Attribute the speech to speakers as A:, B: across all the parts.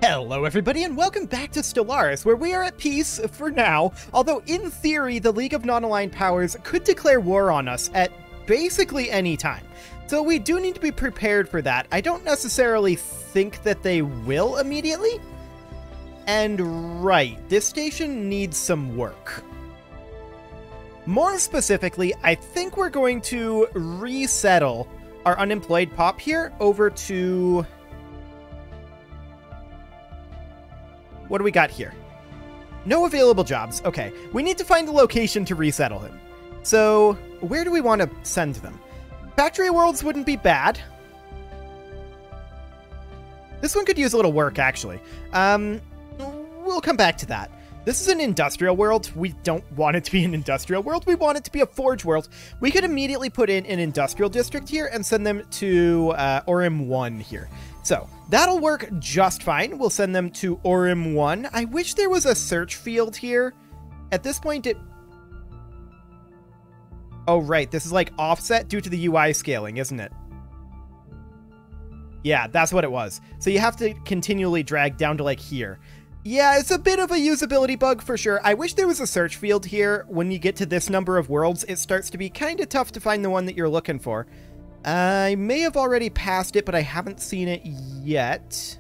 A: Hello everybody and welcome back to Stellaris, where we are at peace for now, although in theory the League of Non-Aligned Powers could declare war on us at basically any time. So we do need to be prepared for that. I don't necessarily think that they will immediately. And right, this station needs some work. More specifically, I think we're going to resettle our unemployed pop here over to... What do we got here? No available jobs. Okay, we need to find a location to resettle him. So, where do we want to send them? Factory worlds wouldn't be bad. This one could use a little work, actually. We'll come back to that. This is an industrial world. We don't want it to be an industrial world. We want it to be a forge world. We could immediately put in an industrial district here and send them to Orim 1 here. So, that'll work just fine. We'll send them to Orim 1. I wish there was a search field here. At this point, it... Oh, right. This is like offset due to the UI scaling, isn't it? Yeah, that's what it was. So you have to continually drag down to like here. Yeah, it's a bit of a usability bug for sure. I wish there was a search field here. When you get to this number of worlds, it starts to be kind of tough to find the one that you're looking for. I may have already passed it, but I haven't seen it yet.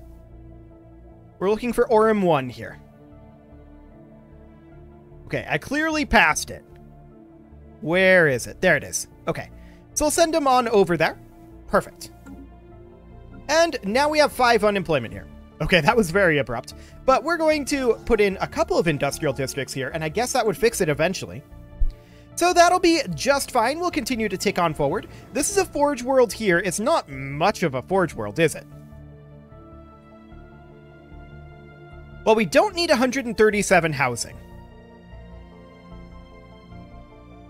A: We're looking for Orim 1 here. Okay, I clearly passed it. Where is it? There it is. Okay, so we'll send them on over there. Perfect. And now we have 5 unemployment here. Okay, that was very abrupt. But we're going to put in a couple of industrial districts here, and I guess that would fix it eventually. So that'll be just fine. We'll continue to tick on forward. This is a forge world here. It's not much of a forge world, is it? Well, we don't need 137 housing.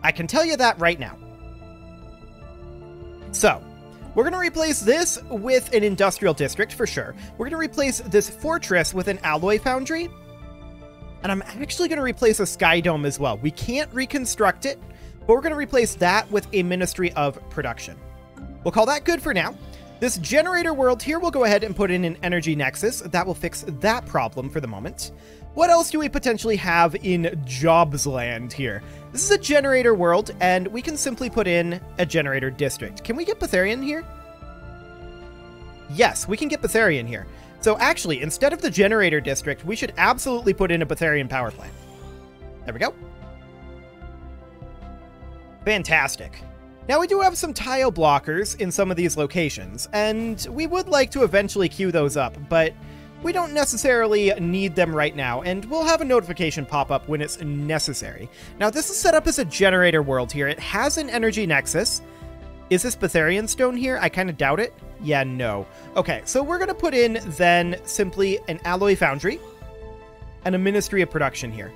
A: I can tell you that right now. So, we're going to replace this with an industrial district for sure. We're going to replace this fortress with an alloy foundry. And I'm actually going to replace a sky dome as well. We can't reconstruct it, but we're going to replace that with a Ministry of Production. We'll call that good for now. This generator world here, we'll go ahead and put in an energy nexus. That will fix that problem for the moment. What else do we potentially have in Jobs Land here? This is a generator world, and we can simply put in a generator district. Can we get Betharian here? Yes, we can get Betharian here. So actually, instead of the generator district, we should absolutely put in a Betharian power plant. There we go. Fantastic. Now we do have some tile blockers in some of these locations, and we would like to eventually queue those up, but we don't necessarily need them right now, and we'll have a notification pop up when it's necessary. Now this is set up as a generator world here. It has an energy nexus. Is this Betharian stone here? I kind of doubt it. Yeah, no. Okay, so we're going to put in, then, simply an alloy foundry and a Ministry of Production here.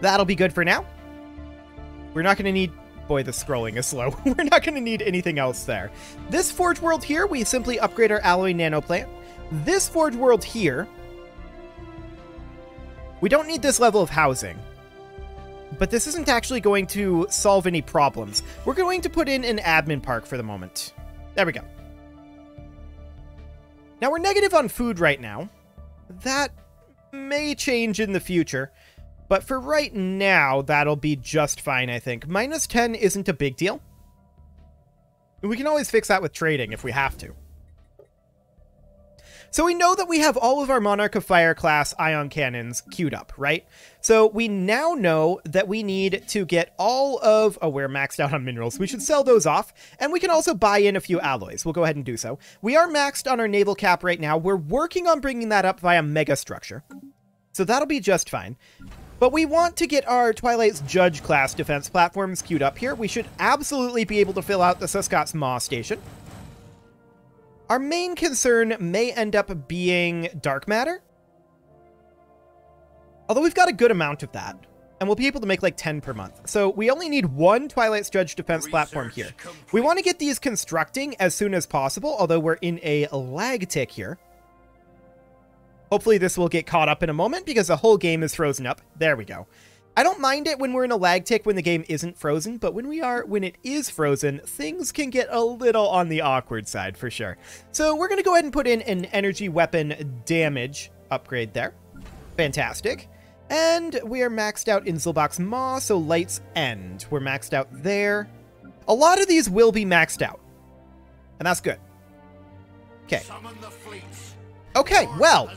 A: That'll be good for now. We're not going to need... Boy, the scrolling is slow. We're not going to need anything else there. This forge world here, we simply upgrade our alloy nano plant. This forge world here, we don't need this level of housing. But this isn't actually going to solve any problems. We're going to put in an admin park for the moment. There we go. Now, we're negative on food right now. That may change in the future. But for right now, that'll be just fine, I think. Minus 10 isn't a big deal. We can always fix that with trading if we have to. So we know that we have all of our Monarch of Fire class ion cannons queued up, right? So we now know that we need to get all of... Oh, we're maxed out on minerals. We should sell those off. And we can also buy in a few alloys. We'll go ahead and do so. We are maxed on our naval cap right now. We're working on bringing that up via mega structure. So that'll be just fine. But we want to get our Twilight's Judge class defense platforms queued up here. We should absolutely be able to fill out the Suscot's Maw station. Our main concern may end up being dark matter. Although we've got a good amount of that. And we'll be able to make like 10 per month. So we only need one Twilight's Judge defense platform here. We want to get these constructing as soon as possible, although we're in a lag tick here. Hopefully this will get caught up in a moment because the whole game is frozen up. There we go. I don't mind it when we're in a lag tick when the game isn't frozen, but when it is frozen, things can get a little on the awkward side for sure. So we're going to go ahead and put in an energy weapon damage upgrade there. Fantastic. And we are maxed out in Zilbach's Maw, so Light's End. We're maxed out there. A lot of these will be maxed out. And that's good. Okay. Okay, well.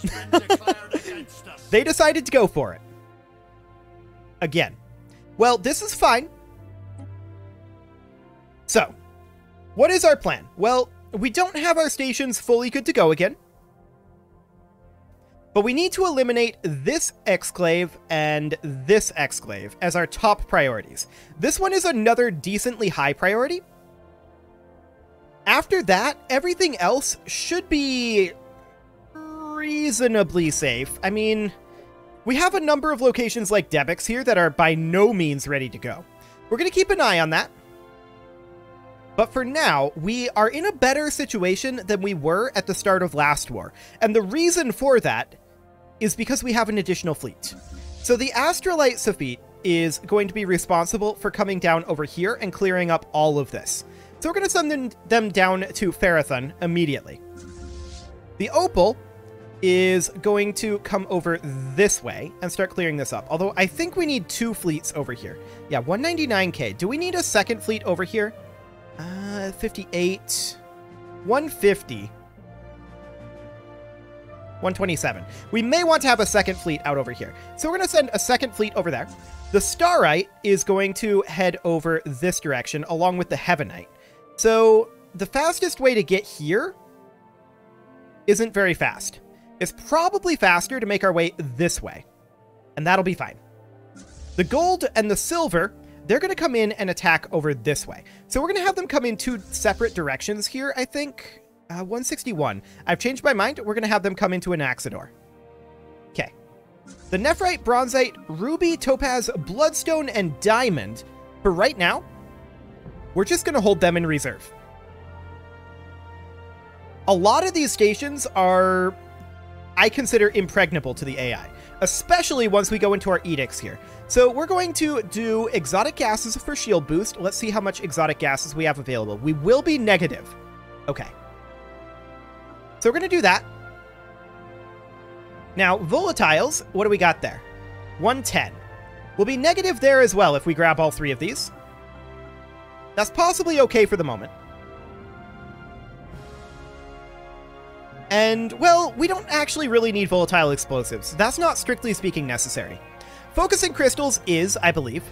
A: They decided to go for it. Again. Well, this is fine. So, what is our plan? Well, we don't have our stations fully good to go again. But we need to eliminate this exclave and this exclave as our top priorities. This one is another decently high priority. After that, everything else should be reasonably safe. I mean, we have a number of locations like Debix here that are by no means ready to go. We're going to keep an eye on that. But for now, we are in a better situation than we were at the start of last war. And the reason for that is because we have an additional fleet. So the Astrolite Safit is going to be responsible for coming down over here and clearing up all of this. So we're going to send them down to Farathon immediately. The Opal is going to come over this way and start clearing this up. Although I think we need 2 fleets over here. Yeah, 199k. Do we need a second fleet over here? 58, 150, 127. We may want to have a second fleet out over here. So we're going to send a second fleet over there. The Starite is going to head over this direction along with the Heavenite. So the fastest way to get here isn't very fast. It's probably faster to make our way this way. And that'll be fine. The gold and the silver, they're going to come in and attack over this way. So we're going to have them come in 2 separate directions here, I think. 161. I've changed my mind. We're going to have them come into an Anaxador. Okay. The Nephrite, Bronzite, Ruby, Topaz, Bloodstone, and Diamond, for right now, we're just going to hold them in reserve. A lot of these stations are, I consider, impregnable to the AI, especially once we go into our edicts here. So we're going to do exotic gases for shield boost. Let's see how much exotic gases we have available. We will be negative. Okay. So we're going to do that. Now, volatiles, what do we got there? 110. We'll be negative there as well if we grab all 3 of these. That's possibly okay for the moment. And, well, we don't actually really need volatile explosives. That's not strictly speaking necessary. Focusing crystals is, I believe.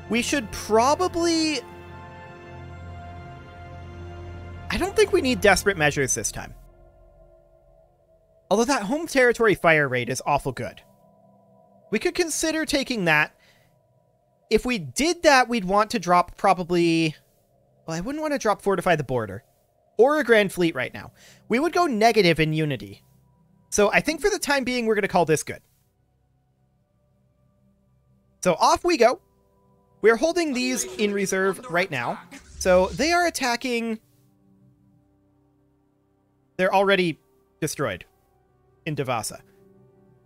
A: We should probably... I don't think we need desperate measures this time. Although that home territory fire rate is awful good. We could consider taking that. If we did that, we'd want to drop probably... Well, I wouldn't want to drop Fortify the Border. Or a Grand Fleet right now. We would go negative in Unity. So I think for the time being, we're going to call this good. So off we go. We're holding these in reserve right now. So they are attacking... They're already destroyed in Devasa.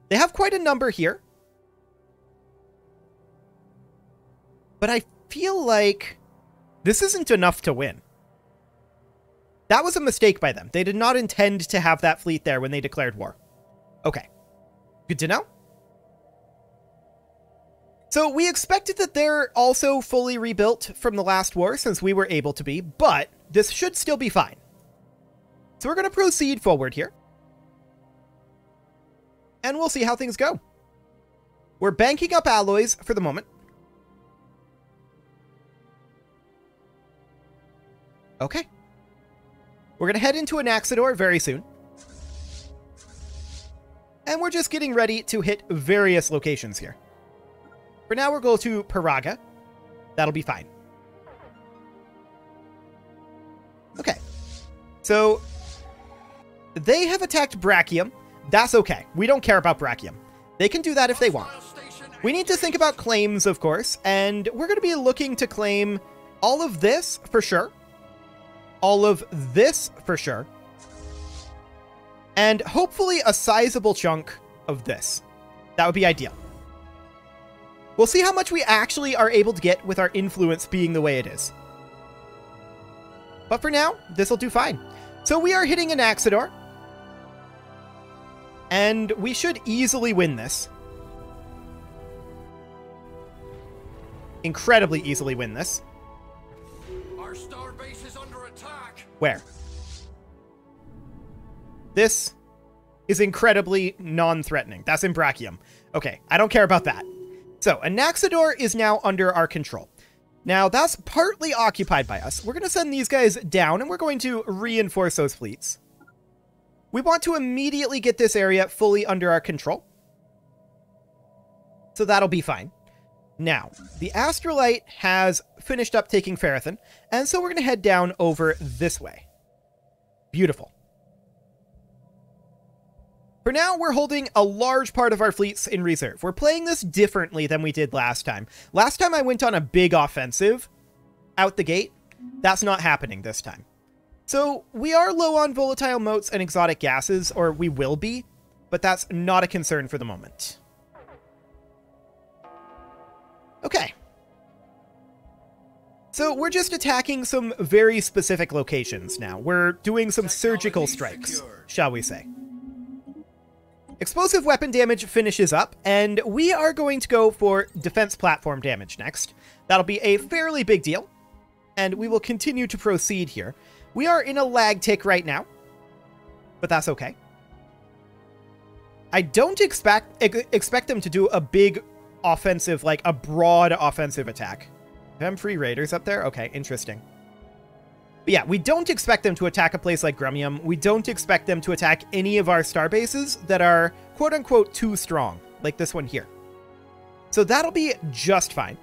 A: They have quite a number here. But I feel like this isn't enough to win. That was a mistake by them. They did not intend to have that fleet there when they declared war. Okay. Good to know. So we expected that they're also fully rebuilt from the last war since we were able to be, but this should still be fine. So we're going to proceed forward here. And we'll see how things go. We're banking up alloys for the moment. Okay. We're going to head into an Anaxador very soon. And we're just getting ready to hit various locations here. For now, we'll go to Paraga. That'll be fine. Okay. So... they have attacked Brachium. That's okay. We don't care about Brachium. They can do that if they want. We need to think about claims, of course, and we're going to be looking to claim all of this for sure. All of this for sure. And hopefully a sizable chunk of this. That would be ideal. We'll see how much we actually are able to get with our influence being the way it is. But for now, this will do fine. So we are hitting an Anaxador. And we should easily win this. Incredibly easily win this.
B: Our star base is under attack.
A: Where? This is incredibly non-threatening. That's in Brachium. Okay, I don't care about that. So, Anaxador is now under our control. Now, that's partly occupied by us. We're going to send these guys down, and we're going to reinforce those fleets. We want to immediately get this area fully under our control. So that'll be fine. Now, the Astrolite has finished up taking Ferathin, and so we're going to head down over this way. Beautiful. For now, we're holding a large part of our fleets in reserve. We're playing this differently than we did last time. Last time I went on a big offensive out the gate. That's not happening this time. So we are low on volatile motes and exotic gases, or we will be, but that's not a concern for the moment. Okay. So we're just attacking some very specific locations now. We're doing some surgical strikes, shall we say. Explosive weapon damage finishes up, and we are going to go for defense platform damage next. That'll be a fairly big deal, and we will continue to proceed here. We are in a lag tick right now, but that's okay. I don't expect them to do a big offensive, like a broad offensive attack. Free raiders up there? Okay, interesting. But yeah, we don't expect them to attack a place like Grumium. We don't expect them to attack any of our star bases that are quote-unquote too strong, like this one here. So that'll be just fine.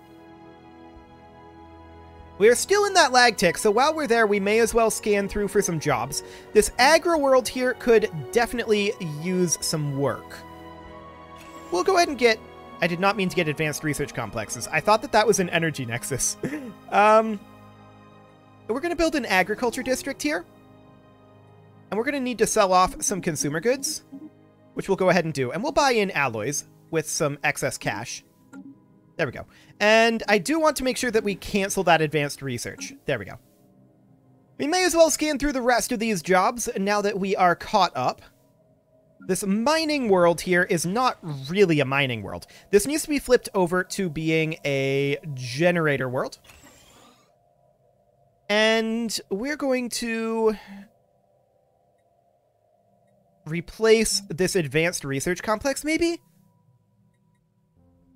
A: We are still in that lag tick, so while we're there, we may as well scan through for some jobs. This aggro world here could definitely use some work. We'll go ahead and get... I did not mean to get advanced research complexes. I thought that that was an energy nexus. We're going to build an agriculture district here. And we're going to need to sell off some consumer goods, which we'll go ahead and do. And we'll buy in alloys with some excess cash. There we go. And I do want to make sure that we cancel that advanced research. There we go. We may as well scan through the rest of these jobs now that we are caught up. This mining world here is not really a mining world. This needs to be flipped over to being a generator world. And we're going to replace this advanced research complex, maybe?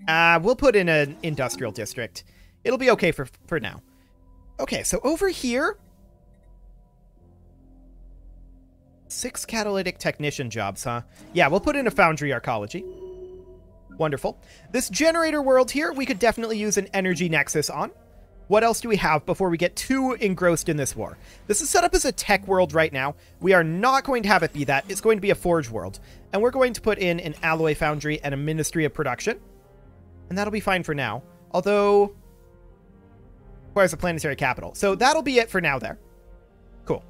A: We'll put in an industrial district. It'll be okay for now. Okay, so over here... 6 catalytic technician jobs, huh? Yeah, we'll put in a foundry archaeology. Wonderful. This generator world here, we could definitely use an energy nexus on. What else do we have before we get too engrossed in this war? This is set up as a tech world right now. We are not going to have it be that. It's going to be a forge world. And we're going to put in an alloy foundry and a ministry of production. And that'll be fine for now. Although, requires a planetary capital. So that'll be it for now there. Cool.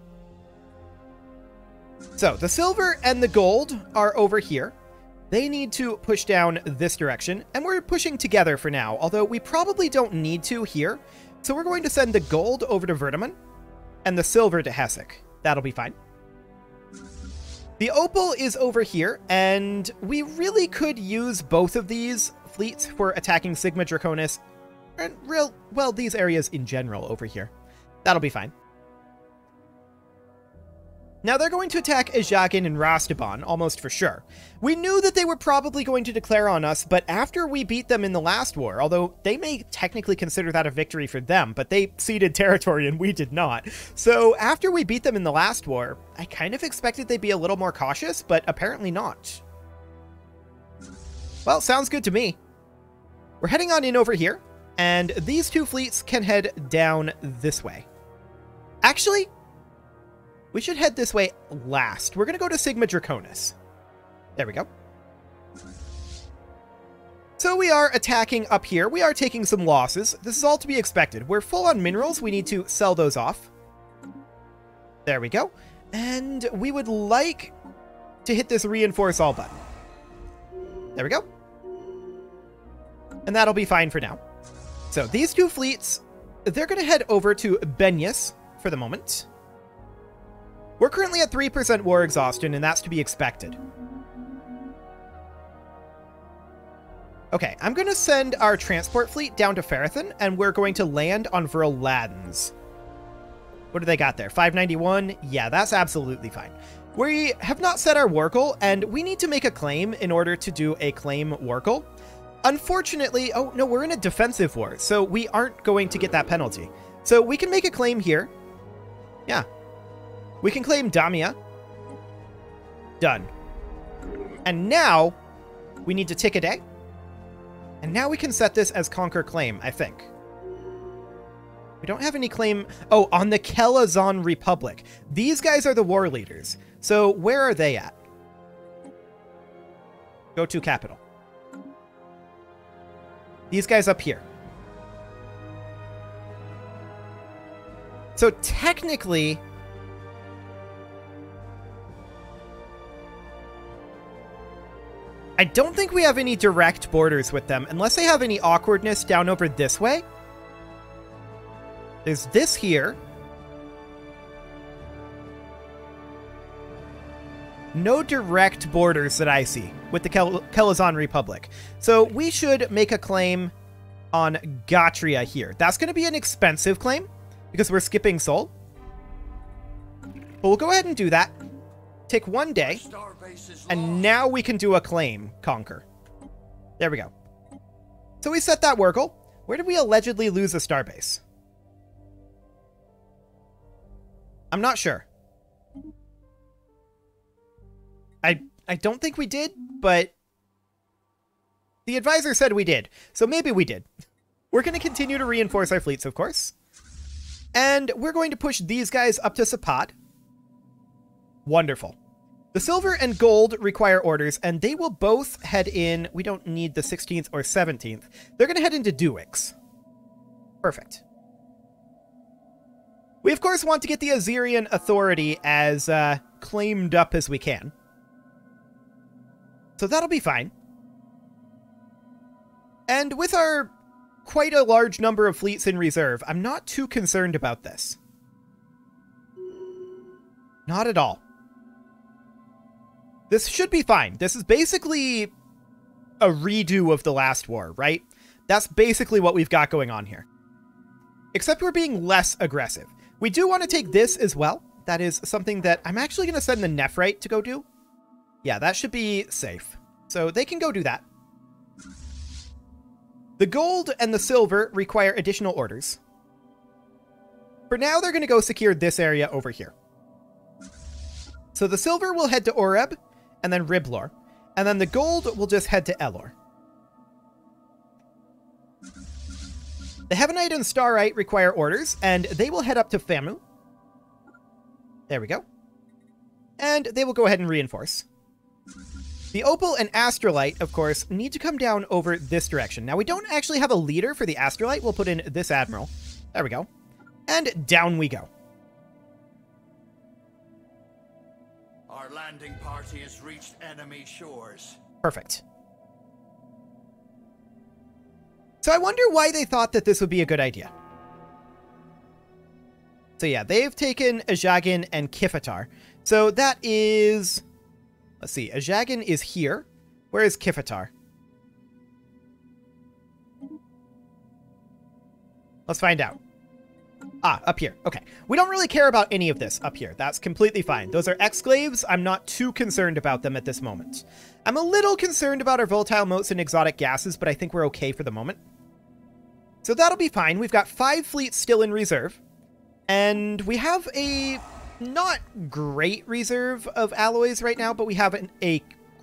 A: So the silver and the gold are over here. They need to push down this direction, and we're pushing together for now, although we probably don't need to here. So we're going to send the gold over to Vertiman and the silver to Hessek. That'll be fine. The opal is over here, and we really could use both of these fleets for attacking Sigma Draconis and these areas in general over here. That'll be fine. Now, they're going to attack Ajagin and Rastaban, almost for sure. We knew that they were probably going to declare on us, but after we beat them in the last war, although they may technically consider that a victory for them, but they ceded territory and we did not. So after we beat them in the last war, I kind of expected they'd be a little more cautious, but apparently not. Well, sounds good to me. We're heading on in over here, and these two fleets can head down this way. Actually... we should head this way last. We're going to go to Sigma Draconis. There we go. So we are attacking up here. We are taking some losses. This is all to be expected. We're full on minerals. We need to sell those off. There we go. And we would like to hit this reinforce all button. There we go. And that'll be fine for now. So these two fleets, they're going to head over to Benyus for the moment. We're currently at 3% war exhaustion, and that's to be expected. Okay, I'm going to send our transport fleet down to Farathan, and we're going to land on Verladens. What do they got there? 591? Yeah, that's absolutely fine. We have not set our Warkle, and we need to make a claim in order to do a claim Warkle. Unfortunately, oh no, we're in a defensive war, so we aren't going to get that penalty. So we can make a claim here. Yeah. We can claim Damia. Done. And now, we need to tick a day. And now we can set this as Conquer Claim, I think. We don't have any claim... Oh, on the Kelazon Republic. These guys are the war leaders. So where are they at? Go to capital. These guys up here. So technically... I don't think we have any direct borders with them, unless they have any awkwardness down over this way. There's this here. No direct borders that I see with the Kelazon Republic. So we should make a claim on Gatria here. That's going to be an expensive claim because we're skipping Sol. But we'll go ahead and do that. Take 1 day. And now we can do a claim conquer. There we go. So we set that Warkle. Where did we allegedly lose a starbase? I'm not sure. I don't think we did, but the advisor said we did. So maybe we did. We're going to continue to reinforce our fleets, of course. And we're going to push these guys up to Sapad. Wonderful. The silver and gold require orders, and they will both head in. We don't need the 16th or 17th. They're going to head into Duix. Perfect. We, of course, want to get the Azerian authority as claimed up as we can. So that'll be fine. And with our quite a large number of fleets in reserve, I'm not too concerned about this. Not at all. This should be fine. This is basically a redo of the last war, right? That's basically what we've got going on here. Except we're being less aggressive. We do want to take this as well. That is something that I'm actually going to send the Nephrite to go do. Yeah, that should be safe. So they can go do that. The gold and the silver require additional orders. For now, they're going to go secure this area over here. So the silver will head to Oreb, and then Riblor. And then the gold will just head to Elor. The Heavenite and Starite require orders, and they will head up to Famu. There we go. And they will go ahead and reinforce. The Opal and Astrolite, of course, need to come down over this direction. Now, we don't actually have a leader for the Astrolite. We'll put in this Admiral. There we go. And down we go.
B: Our landing party has reached enemy shores.
A: Perfect. So I wonder why they thought that this would be a good idea. So yeah, they've taken Ajagin and Kifatar. So that is... Let's see, Ajagin is here. Where is Kifatar? Let's find out. Ah, up here. Okay. We don't really care about any of this up here. That's completely fine. Those are exclaves. I'm not too concerned about them at this moment. I'm a little concerned about our volatile motes and exotic gases, but I think we're okay for the moment. So that'll be fine. We've got 5 fleets still in reserve. And we have a not great reserve of alloys right now, but we have a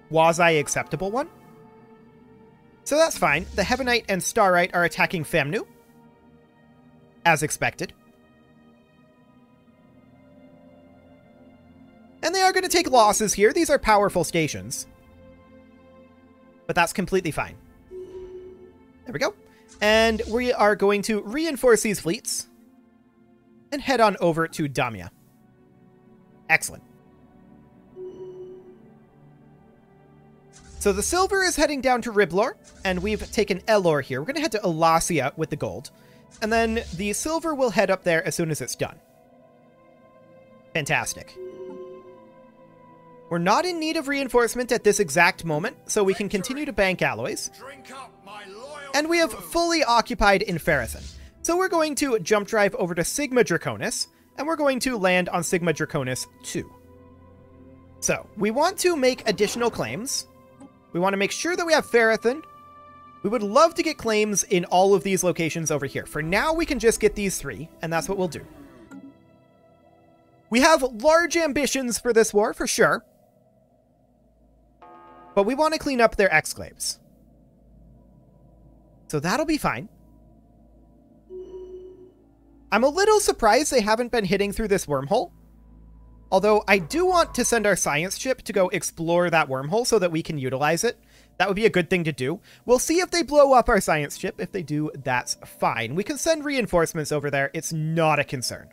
A: quasi-acceptable one. So that's fine. The Heavenite and Starite are attacking Famnu, as expected. And they are going to take losses here. These are powerful stations. But that's completely fine. There we go. And we are going to reinforce these fleets and head on over to Damia. Excellent. So the silver is heading down to Riblor, and we've taken Elor here. We're going to head to Elasia with the gold. And then the silver will head up there as soon as it's done. Fantastic. We're not in need of reinforcement at this exact moment, so we can continue to bank alloys.
B: Drink up,
A: And we have fully occupied Inferithin. So we're going to jump drive over to Sigma Draconis, and we're going to land on Sigma Draconis 2. So, we want to make additional claims. We want to make sure that we have Ferrithin. We would love to get claims in all of these locations over here. For now, we can just get these 3, and that's what we'll do. We have large ambitions for this war, for sure. But we want to clean up their exclaves. So that'll be fine. I'm a little surprised they haven't been hitting through this wormhole. Although I do want to send our science ship to go explore that wormhole so that we can utilize it. That would be a good thing to do. We'll see if they blow up our science ship. If they do, that's fine. We can send reinforcements over there. It's not a concern.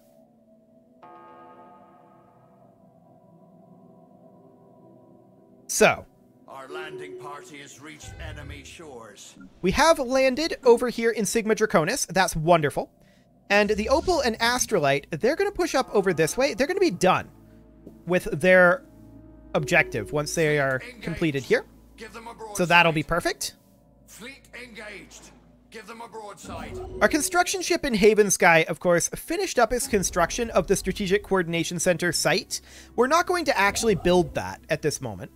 A: So,
B: our landing party has reached enemy shores.
A: We have landed over here in Sigma Draconis. That's wonderful. And the Opal and Astrolite, they're going to push up over this way. They're going to be done with their objective once they are completed here. So that'll be perfect.
B: Fleet engaged. Give them a broadside.
A: Our construction ship in Haven Sky, of course, finished up its construction of the Strategic Coordination Center site. We're not going to actually build that at this moment.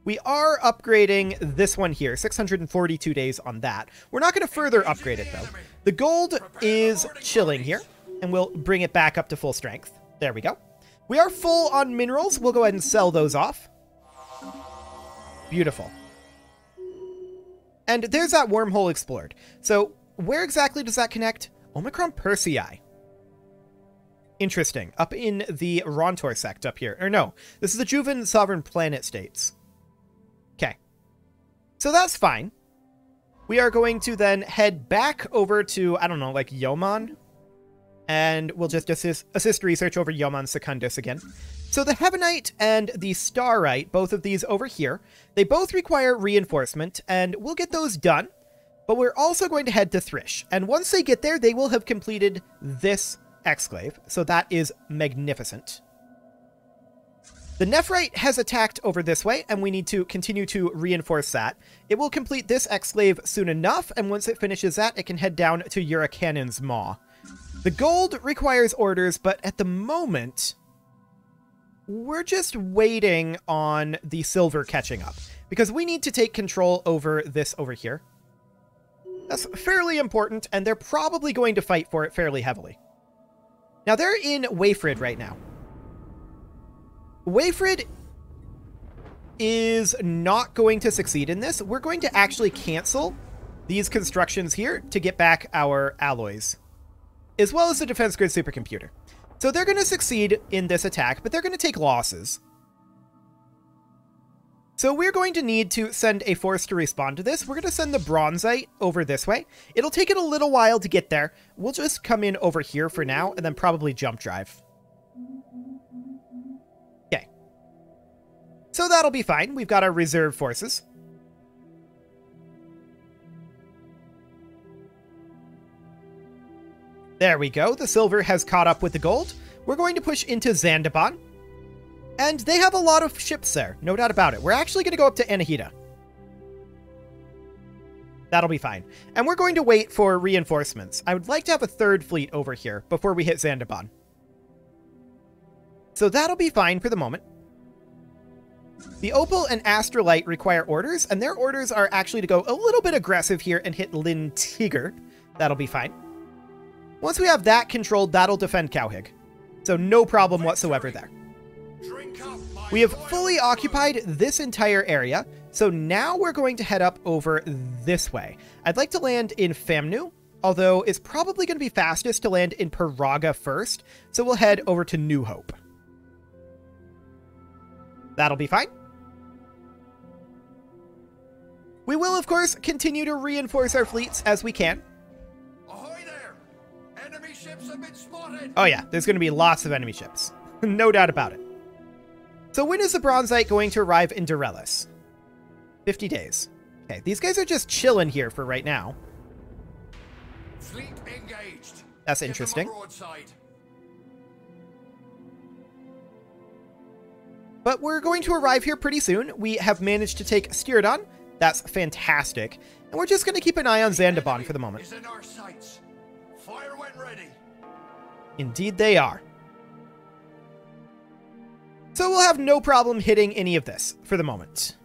A: We are upgrading this one here, 642 days on that. We're not going to further upgrade it, though. The gold is chilling here, and we'll bring it back up to full strength. There we go. We are full on minerals. We'll go ahead and sell those off. Beautiful. And there's that wormhole explored. So where exactly does that connect? Omicron Persei. Interesting. Up in the Rontor sect up here. Or no, this is the Juvan Sovereign Planet States. Okay. So that's fine. We are going to then head back over to, I don't know, like Yoman. And we'll just assist research over Yoman Secundus again. So the Heavenite and the Starite, both of these over here, they both require reinforcement, and we'll get those done. But we're also going to head to Thrish. And once they get there, they will have completed this exclave. So that is magnificent. The Nephrite has attacked over this way, and we need to continue to reinforce that. It will complete this exclave soon enough, and once it finishes that, it can head down to Uricannon's Maw. The gold requires orders, but at the moment, we're just waiting on the silver catching up, because we need to take control over this over here. That's fairly important, and they're probably going to fight for it fairly heavily. Now, they're in Wayfrid right now. Wayfrid is not going to succeed in this. We're going to actually cancel these constructions here to get back our alloys, as well as the defense grid supercomputer. So they're going to succeed in this attack, but they're going to take losses. So we're going to need to send a force to respond to this. We're going to send the Bronzite over this way. It'll take it a little while to get there. We'll just come in over here for now, and then probably jump drive. Okay. So that'll be fine. We've got our reserve forces. There we go. The silver has caught up with the gold. We're going to push into Zandaban. And they have a lot of ships there. No doubt about it. We're actually going to go up to Anahita. That'll be fine. And we're going to wait for reinforcements. I would like to have a third fleet over here before we hit Zandaban. So that'll be fine for the moment. The Opal and Astrolite require orders, and their orders are actually to go a little bit aggressive here and hit Lin Tigger. That'll be fine. Once we have that controlled, that'll defend Cowhig. So no problem whatsoever there. We have fully occupied this entire area, so now we're going to head up over this way. I'd like to land in Famnu, although it's probably going to be fastest to land in Paraga first, so we'll head over to New Hope. That'll be fine. We will, of course, continue to reinforce our fleets as we can.
B: Ahoy there! Enemy ships have been spotted!
A: Oh yeah, there's going to be lots of enemy ships. No doubt about it. So when is the Bronzite going to arrive in Durelis? 50 days. Okay, these guys are just chilling here for right now.
B: Fleet engaged.
A: That's interesting. But we're going to arrive here pretty soon. We have managed to take Styrodon, That's fantastic. And we're just going to keep an eye on Zandabon for the moment.
B: Is in our sights. Fire when ready.
A: Indeed they are. So we'll have no problem hitting any of this for the moment.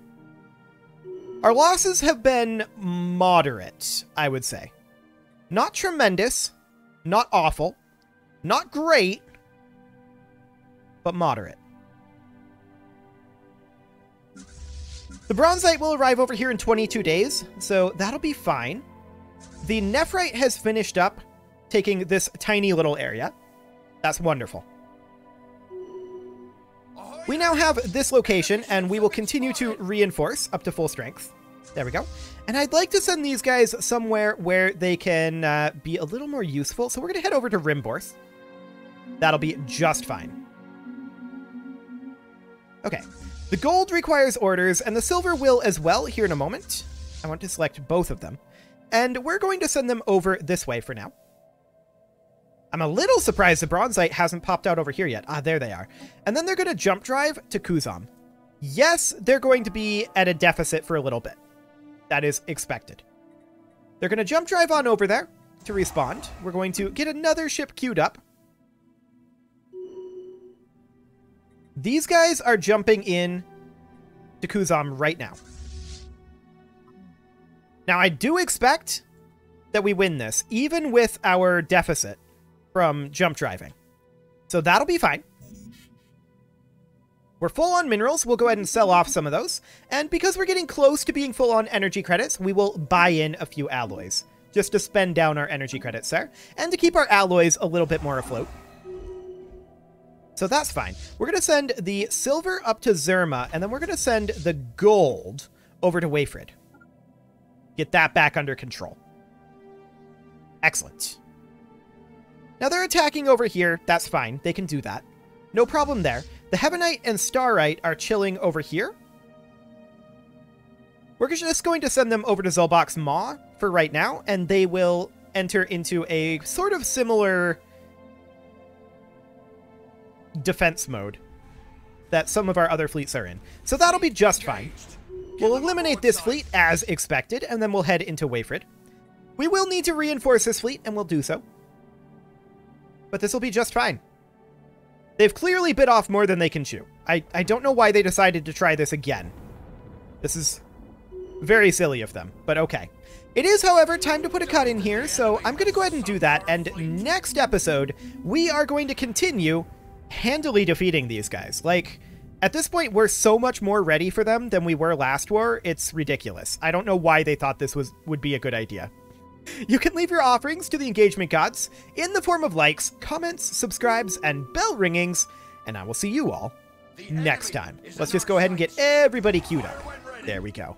A: Our losses have been moderate, I would say. Not tremendous, not awful, not great, but moderate. The Bronzite will arrive over here in 22 days, so that'll be fine. The Nephrite has finished up taking this tiny little area. That's wonderful. We now have this location, and we will continue to reinforce up to full strength. There we go. And I'd like to send these guys somewhere where they can be a little more useful, so we're going to head over to Rimborth. That'll be just fine. Okay. The gold requires orders, and the silver will as well here in a moment. I want to select both of them. And we're going to send them over this way for now. I'm a little surprised the Bronzite hasn't popped out over here yet. Ah, there they are. And then they're going to jump drive to Kuzam. Yes, they're going to be at a deficit for a little bit. That is expected. They're going to jump drive on over there to respond. We're going to get another ship queued up. These guys are jumping in to Kuzam right now. Now, I do expect that we win this, even with our deficit from jump driving. So that'll be fine. We're full on minerals. We'll go ahead and sell off some of those. And because we're getting close to being full on energy credits, we will buy in a few alloys just to spend down our energy credits there and to keep our alloys a little bit more afloat. So that's fine. We're going to send the silver up to Zerma, and then we're going to send the gold over to Wayfrid. Get that back under control. Excellent. Now they're attacking over here. That's fine. They can do that. No problem there. The Heavenite and Starite are chilling over here. We're just going to send them over to Zolbox Maw for right now, and they will enter into a sort of similar defense mode that some of our other fleets are in. So that'll be just fine. We'll eliminate this fleet as expected, and then we'll head into Wayfrid. We will need to reinforce this fleet, and we'll do so. But this will be just fine. They've clearly bit off more than they can chew. I don't know why they decided to try this again. This is very silly of them, but okay. It is, however, time to put a cut in here, so I'm going to go ahead and do that, and next episode, we are going to continue handily defeating these guys. Like, at this point, we're so much more ready for them than we were last war, it's ridiculous. I don't know why they thought this would be a good idea. You can leave your offerings to the engagement gods in the form of likes, comments, subscribes, and bell ringings, and I will see you all next time. Let's just go ahead and get everybody queued up. There we go.